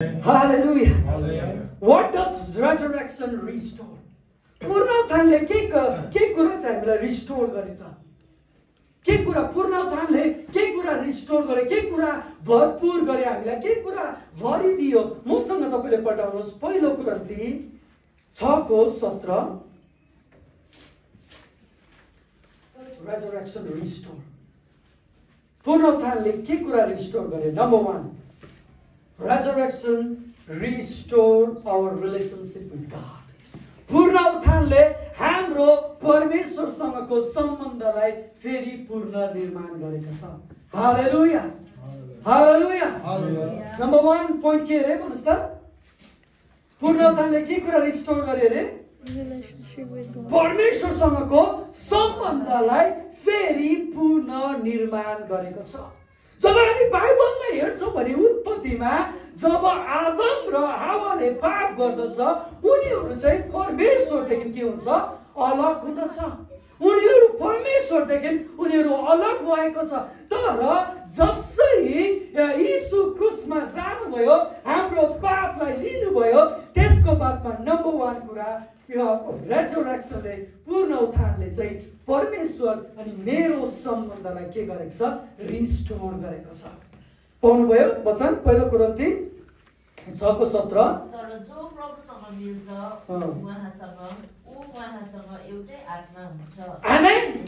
Hallelujah. What does resurrection restore? पुनरुत्थानले के कुरा चाहिँ हामीलाई रिस्टोर गरे त? के कुरा पुनरुत्थानले के कुरा रिस्टोर गरे, के कुरा भरपूर गरे हामीलाई, के कुरा भरिदियो? मसँग तपाईले पढाउनुहोस् पहिलो कुरिन्थी 6:17। resurrection restore. पुनरुत्थानले के कुरा रिस्टोर गरे? Number 1, resurrection restore our relationship with God. पुनरुत्थानले हाम्रो परमेश्वरसँगको सम्बन्धलाई फेरि पुनर्निर्माण गरेको छ। हालेलुया, हालेलुया। नम्बर 1 पोइन्ट के रे भन्नुस् त? पुनरुत्थानले के कुरा रिस्टोर गरे रे? परमेश्वरसँगको सम्बन्धलाई फेरि पुनर्निर्माण गरेको छ। जब हामी बाइबलमा हेर्छौँ भने उत्पत्तिमा जब आदम र हावाले पाप गर्दछ उनीहरू चाहिँ परमेश्वरदेखि के हुन्छ? अलग हुँदछ। उनीहरू परमेश्वरदेखि उनीहरू अलग भएको छ। तर जसै यीशु क्रुसमा जानुभयो, हाम्रो पापलाई लिनुभयो, त्यसको बादमा नम्बर 1 कुरा रेजरेक्सनले, पुनरुत्थानले चाहिँ परमेश्वर अनि मेरो सम्बन्धलाई के गरेको छ? रिस्टोर गरेको छ। पाउनुभयो वचन पहिलो कुरिन्थी 6:17। तर जो प्रभुसँग मिल्छ उहाँसँग एउटै आत्मा हुन्छ। Amen.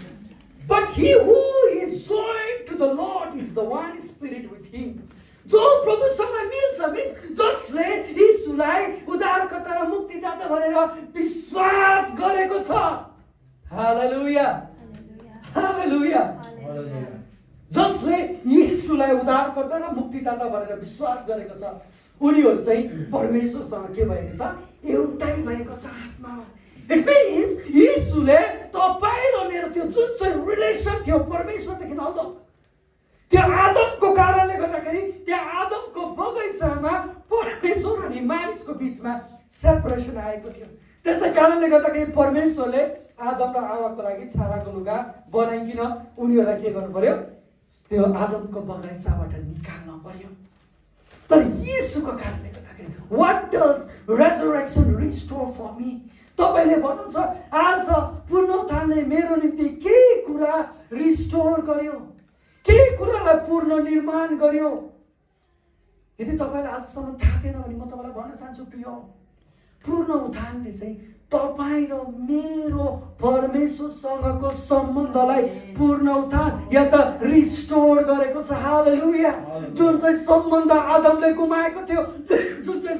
But he who is joined to the Lord is the one spirit with him. जो प्रभुसँग मिल्छ मीन्स जसले यीशुलाई उद्धारकर्ता र मुक्तिदाता भनेर विश्वास गरेको छ। हालेलुया, हालेलुया। जसले यीशुलाई उद्धारकर्ता र मुक्तिदाता भनेर विश्वास गरेको छ उनीहरू चाहिँ परमेश्वरसँग के भएको छ? एउटै भएको छ आत्मामा। इट मिन्स यीशुले तपाईँ र मेरो त्यो जुन चाहिँ रिलेसन थियो परमेश्वरदेखि अलग, त्यो आदमको कारणले गर्दाखेरि त्यहाँ आदमको बगैँचामा परमेश्वर अनि मानिसको बीचमा सेपरेसन आएको थियो। त्यसै कारणले गर्दाखेरि परमेश्वरले आदम र हावाको लागि छालाको लुगा बनाइकिन उनीहरूलाई के गर्नु पर्यो? त्यो आदमको बगैँचाबाट निकाल्न पर्यो। तर यीशुको कारणले गर्दाखेरि what does resurrection restore for me? तपाईले भन्नुहुन्छ आज पुनरुत्थानले मेरो निम्ति के कुरा रिस्टोर गर्यो, के कुरालाई पुनर्निर्माण गर्यो? यदि तपाईलाई आजसम्म थाहा थिएन भने म तपाईलाई भन्न चाहन्छु प्रिय, पुनरुत्थानले चाहिँ तपाईँ र मेरो परमेश्वरसँगको सम्बन्धलाई पुनरुत्थान या त रिस्टोर गरेको छ। हालेलुया। जुन चाहिँ सम्बन्ध आदमले गुमाएको थियो, जुन चाहिँ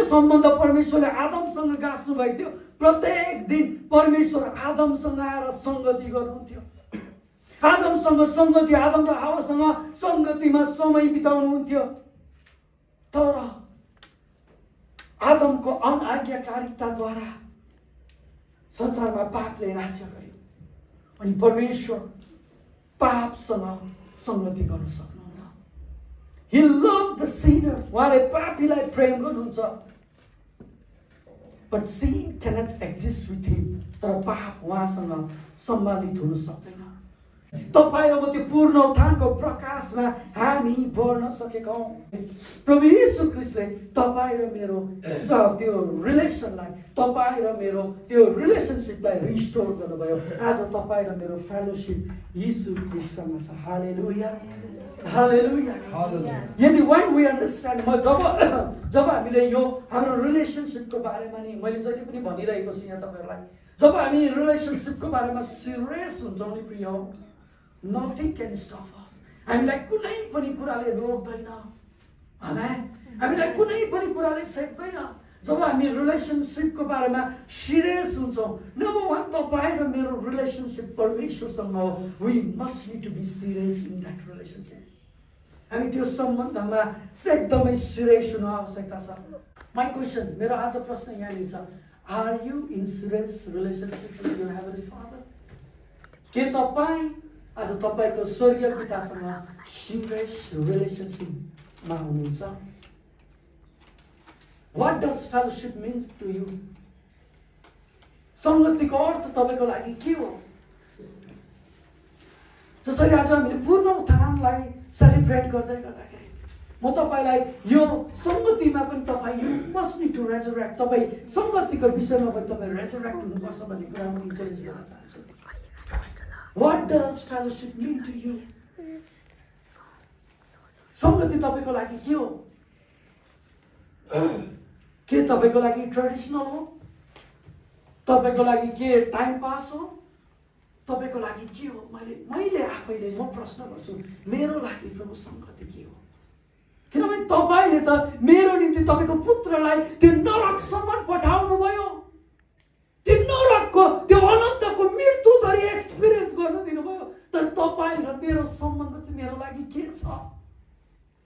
सम्बन्ध परमेश्वरले आदमसँग गाँच्नु भएको थियो, प्रत्येक दिन परमेश्वर आदमसँग आएर संगति गर्नुहुन्थ्यो। आदमसँग संगति, आदम र हावासँग संगतिमा समय बिताउनुहुन्थ्यो। तर आदमको अनाज्ञाकारिताद्वारा संसारमा पापले राज्य गर्यो अनि परमेश्वर पापसँग संगति गर्न सक्नुहुन्न। He loved the sinner. उहाँले पापीलाई प्रेम गर्नुहुन्छ। But sin cannot exist with him. तर पाप उहाँसँग सम्मिलित हुन सक्दैन। तपाईँ र म त्यो पुनरुत्थानको प्रकाशमा हामी बढ्न सकेका हौँ। प्रभु यीशु ख्रीष्टले तपाईँ र मेरो त्यो रिलेसनलाई, तपाईँ र मेरो त्यो रिलेसनशिपलाई रिस्टोर गर्नुभयो। आज तपाईँ र मेरो फेलोशिप यीशु ख्रीष्टसँग छ। हालेलुया, हालेलुया। यदि when we understand, जब हामीले यो हाम्रो रिलेसनशिपको बारेमा नि मैले जहिले पनि भनिरहेको छु यहाँ तपाईहरुलाई, जब हामी रिलेसनशिपको बारेमा सिरियस हुन्छौँ नि प्रिय, nothing can stop us. हामीलाई कुनै पनि कुराले रोक्दैन। आमेन। हामीलाई कुनै पनि कुराले सेक्दैन। जब हामी रिलेसनशिपको बारेमा सिरियस हुन्छौँ, नम्बर 1 तपाईँ र मेरो रिलेसनशिप परमेश्वरसँग हो। We must need to be serious in that relationship. हामी त्यो सम्बन्धमा एकदमै सिरियस हुनु आवश्यकता छ। My question, मेरो आज प्रश्न यहाँनिर छ, are you in serious relationship with your heavenly Father? के तपाईँ आज तपाईको स्वर्गीय पितासँग सिरियस रिलेसनशिपमा हुनुहुन्छ? What does fellowship means to you? संगतिको अर्थ तपाईको लागि के हो? जसरी आज हामीले पुनरुत्थानलाई सेलिब्रेट गर्दै गर्दाखेरि म तपाईलाई यो संगतिमा पनि तपाईँ you must need to resurrect, तपाईँ संगतिको विषयमा पनि तपाईँ रेजरेक्ट हुनुपर्छ भन्ने कुरा म इन्करेज गर्न चाहन्छु। What does fellowship mean to you? संगति तपाईको लागि के हो? के तपाईको लागि ट्रेडिसनल हो? तपाईको लागि के टाइम पास हो? तपाईको लागि के हो? मैले आफैले म प्रश्न गर्छु, मेरो लागि प्रभु संगति के हो? किनभने तपाईले त मेरो निम्ति तपाईको पुत्रलाई त्यो नरकसम्म पठाउनु भयो, त्यो नरकको त्यो अनन्तको मृत्यु धरि एक्सपिरियन्स गर्न दिनुभयो। तर तपाईँ र मेरो सम्बन्ध चाहिँ मेरो लागि के छ?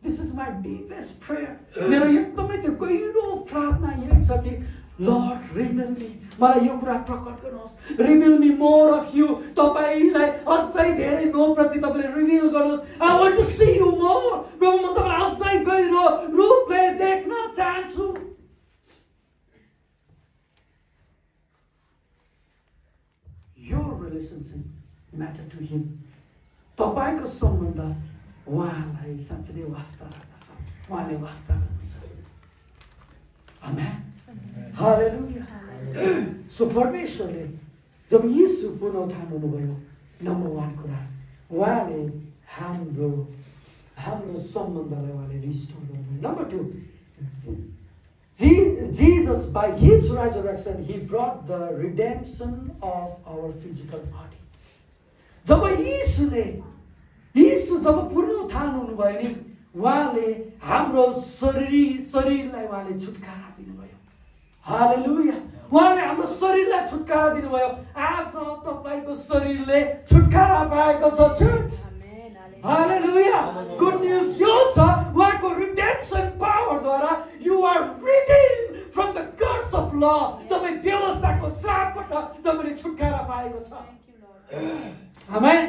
This is my deepest prayer. मेरो एकदमै त्यो गहिरो प्रार्थना यही छ कि Lord, reveal me. मलाई यो कुरा प्रकट गर्नुहोस्। Reveal me more of you. तपाईलाई अझै धेरै म प्रति तपाईले रिभिल गर्नुहोस्। I want to see you more. प्रभु म तपाईलाई अझै गहिरो रूपले देख्न चाहन्छु। Your relationship matter to him. तपाईको सम्बन्ध उहाँलाई साँच्चै नै वास्ता राख्दछ, उहाँले वास्ता गर्नुहुन्छ। आमेन, हालेलुया। सो परमेश्वरले जब यीशु पुनरुत्थान हुनुभयो, नम्बर 1 कुरा उहाँले हाम्रो सम्बन्धलाई उहाँले रिस्टोर गर्नुभयो। Number 2, Jesus by his resurrection he brought the redemption of our physical body. जब यीशु जब पुनरुत्थान हुनुभयो नि, उहाँले हाम्रो शरीरलाई उहाँले छुटकारा दिनुभयो। हालेलुया, उहाँले हाम्रो शरीरलाई छुटकारा दिनुभयो। आज तपाईको शरीरले छुटकारा पाएको छ चर्च। हालेलुया, गुड न्यूज यो छ, उहाँको रिडेम्पसन पावर द्वारा you are redeemed from the curse of law. तपाई व्यवस्थाको श्रापबाट तपाईले छुटकारा पाएको छ। आमेन।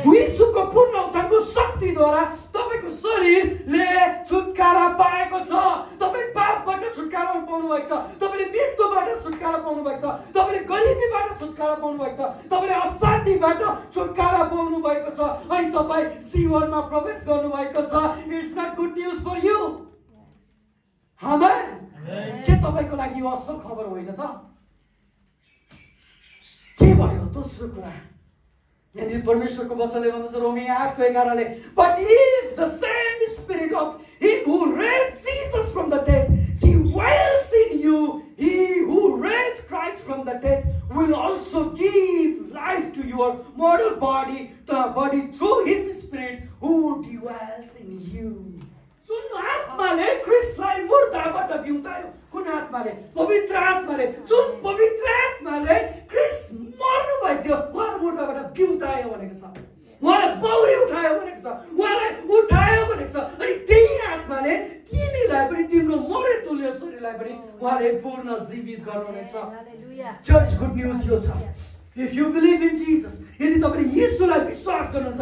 यीशुको पुनरुत्थानको शक्तिद्वारा तपाईको शरीरले छुटकारा पाएको छ। तपाई पापबाट छुटकारा पाउनु भएको छ, तपाईले मृत्युबाट छुटकारा पाउनु भएको छ, तपाईले गरिबीबाट छुटकारा पाउनु भएको छ, तपाईले अशान्तिबाट छुटकारा पाउनु भएको छ, अनि तपाई जीवनमा प्रवेश गर्नु भएको छ। It's not good news for you. Amen. के तपाईको लागि यो असल खबर होइन त? के भयो दोस्रो कुरा? यदि परमेश्वरको वचनले भन्दछ रोमी 8:11ले, but if the same spirit of him who raised Jesus from the dead dwells in you, he who raised Christ from the dead will also give life to your mortal body, the body through his spirit who dwells in you. जुन आत्माले क्रिस्टलाई मुर्दाबाट बिउतायो, कुन आत्माले? पवित्र आत्माले। जुन पवित्र आत्माले Christ मर्नु भएको थियो, उहाँलाई मुर्दाबाट बिउतायो भनेको छ, उहाँलाई पौडी उठायो भनेको छ, उहाँलाई उठायो भनेको छ। अनि त्यही आत्माले तिमीलाई पनि, तिम्रो मरे तुल्य शरीरलाई पनि उहाँले पूर्ण जीवित गर्नुहुनेछ। चर्च, गुड न्यूज यो छ। If you believe in Jesus, यदि तपाईले यीशुलाई विश्वास गर्नुहुन्छ,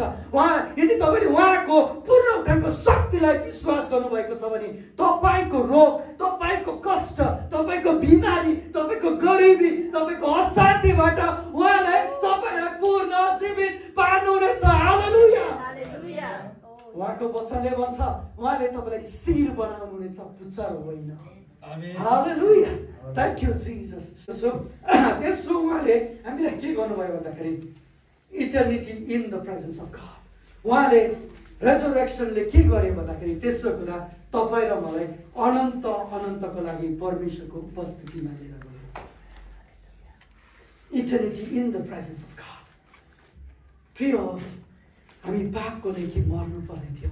यदि तपाईले उहाँको पुनरुत्थानको शक्तिलाई विश्वास गर्नुभएको छ भने तपाईको रोग, तपाईको कष्ट, तपाईको बिमारी, तपाईको गरिबी, तपाईको अशान्तिबाट उहाँले तपाईलाई पूर्ण जीवित पार्नुहुनेछ। हालेलुया। उहाँको वचनले भन्छ उहाँले तपाईलाई शिर बनाउनुहुनेछ, पुच्छर होइन। Hallelujah. Thank you, Jesus. So, तेस्रो उहाँले हामीलाई के गर्नुभयो भन्दाखेरि eternity in the presence of God. उहाँले रेजरेक्सनले के गर्यो भन्दाखेरि तेस्रो कुरा तपाईँ र मलाई अनन्तको लागि परमेश्वरको उपस्थितिमा लिएर गयो। Eternity in the presence of God. प्रिय, हामी पापको लागि मर्नु पर्ने थियो,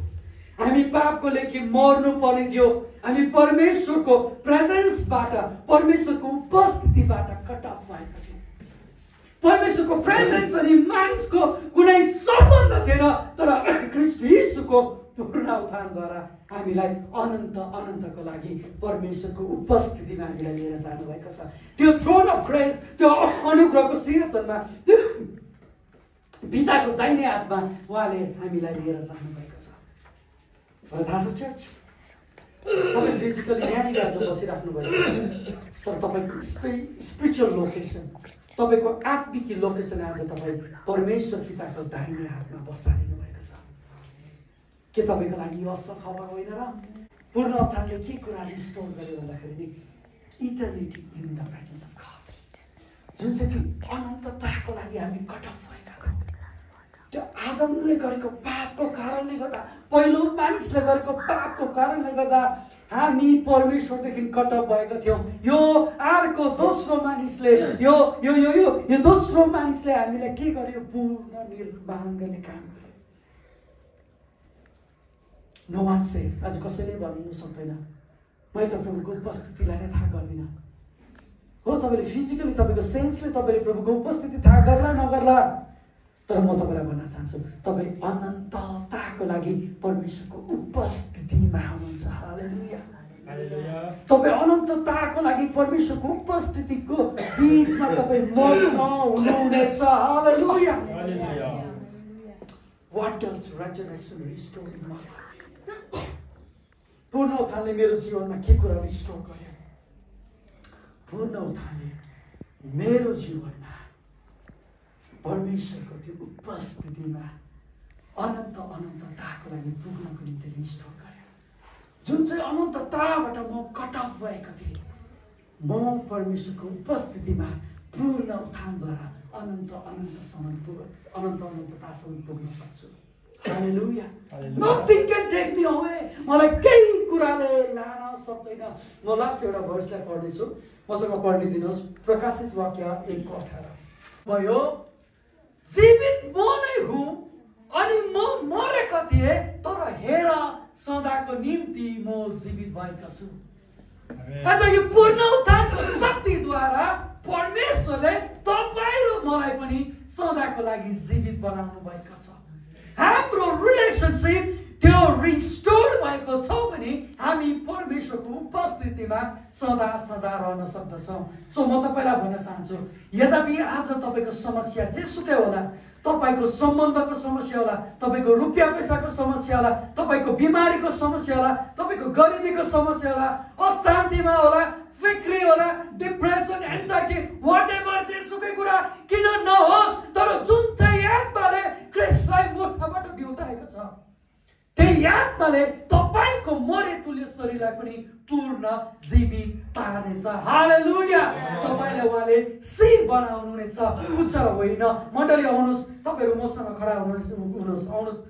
हामी पापको लागि मर्नु पर्ने थियो, हामी परमेश्वरको प्रेजेन्सबाट, परमेश्वरको उपस्थितिबाट कट अफ भएका थियौँ। परमेश्वरको प्रेजेन्स अनि मानिसको कुनै सम्बन्ध थिएन, तर ख्रीष्ट यीशुको पुनरुत्थानद्वारा हामीलाई अनन्तको लागि परमेश्वरको उपस्थितिमा हामीलाई लिएर जानुभएको छ। त्यो थ्रोन अफ ग्रेस, त्यो अनुग्रहको सिंहासनमा पिताको दाहिने हातमा उहाँले हामीलाई लिएर जानुभएको छ। थाहा छ चर्च, तपाईँ फिजिकली यहाँनिर आज बसिराख्नु भएको छ, तर तपाईँको स्पिरिचुअल लोकेसन, तपाईँको आत्मिक लोकेसन आज तपाईँ परमेश्वर पिताको दाहिने हातमा बसालिनु भएको छ। के तपाईँको लागि यो असल खबर होइन र? पूर्ण उत्थानले के कुरा रिस्टोर गर्यो भन्दाखेरि नि eternity in the presence of God, जुन चाहिँ कि अनन्तताको लागि हामी कटअफ भएका थियौँ। त्यो आदमले गरेको पापको कारणले गर्दा, पहिलो मानिसले गरेको पापको कारणले गर्दा हामी परमेश्वरदेखि कटअफ भएका थियौँ। यो अर्को दोस्रो मानिसले यो यो यो यो यो दोस्रो मानिसले हामीलाई के गर्यो? पूर्ण निर्माण गर्ने काम गर्यो। नो वान सेज, आज कसैले भन्नु सक्दैन मैले त प्रभुको उपस्थितिलाई नै थाहा गर्दिनँ। हो, तपाईँले फिजिकली तपाईँको सेन्सले तपाईँले प्रभुको उपस्थिति थाहा गर्ला नगर्ला, तर म तपाईँलाई भन्न चाहन्छु तपाईँ अनन्तताको लागि परमेश्वरको उपस्थितिमा हुनुहुन्छ। हालेलुया। तपाईँ अनन्तताको लागि परमेश्वरको उपस्थितिको बीचमा तपाईँ मग्न हुनुहुनेछ। हालेलुया। What does resurrection restore in my life? पूर्ण उत्थानले मेरो जीवनमा के कुरा रिस्टोर गर्यो? पूर्ण उत्थानले मेरो जीवनमा परमेश्वरको त्यो उपस्थितिमा अनन्तताको लागि पुग्नको निम्ति रिस्टोर गर्यो। जुन चाहिँ अनन्तताबाट म कटअफ भएको थिएँ, म परमेश्वरको उपस्थितिमा पूर्ण उत्थानद्वारा अनन्ततासम्म पुग्न सक्छु। हालेलुया। Nothing can take me away. मलाई केही कुराले लान सक्दैन। म लास्ट एउटा भर्सलाई पढ्नेछु, मसँग पढ्ने दिनुहोस्। प्रकाशित वाक्य 1:18। म यो जीवित म नै हुँ अनि म मरेको थिएँ, तर हेर सदाको निम्ति म जीवित भएको छु। आज यो पूर्ण उत्थानको शक्तिद्वारा परमेश्वरले तपाईँ र मलाई पनि सदाको लागि जीवित बनाउनु भएको छ। हाम्रो रिलेसनशिप त्यो रिस्टोर्ड भएको छ भने हामी परमेश्वरको उपस्थितिमा सदा सदा रहन सक्दछौँ। सो म तपाईँलाई भन्न चाहन्छु, यद्यपि आज तपाईँको समस्या जेसुकै होला, तपाईँको सम्बन्धको समस्या होला, तपाईँको रुपियाँ पैसाको समस्या होला, तपाईँको बिमारीको समस्या होला, तपाईँको गरिबीको समस्या होला, अशान्तिमा होला, फिक्री होला, डिप्रेसन, एन्जाइटी, व्हाटएभर जेसुकै कुरा किन नहोस्, तर जुन चाहिँ आत्माले क्रिस्टलाई मुखबाट बिउताएको छ, त्यही आत्माले तपाईँको मरे तुल्य शरीरलाई पनि पूर्ण जीवित पार्नेछ। हालेलुया। तपाईँलाई उहाँले शिर बनाउनु हुनेछ, पुच्छर होइन। मण्डली आउनुहोस्, तपाईँहरू मसँग खडा हुनुहोस्।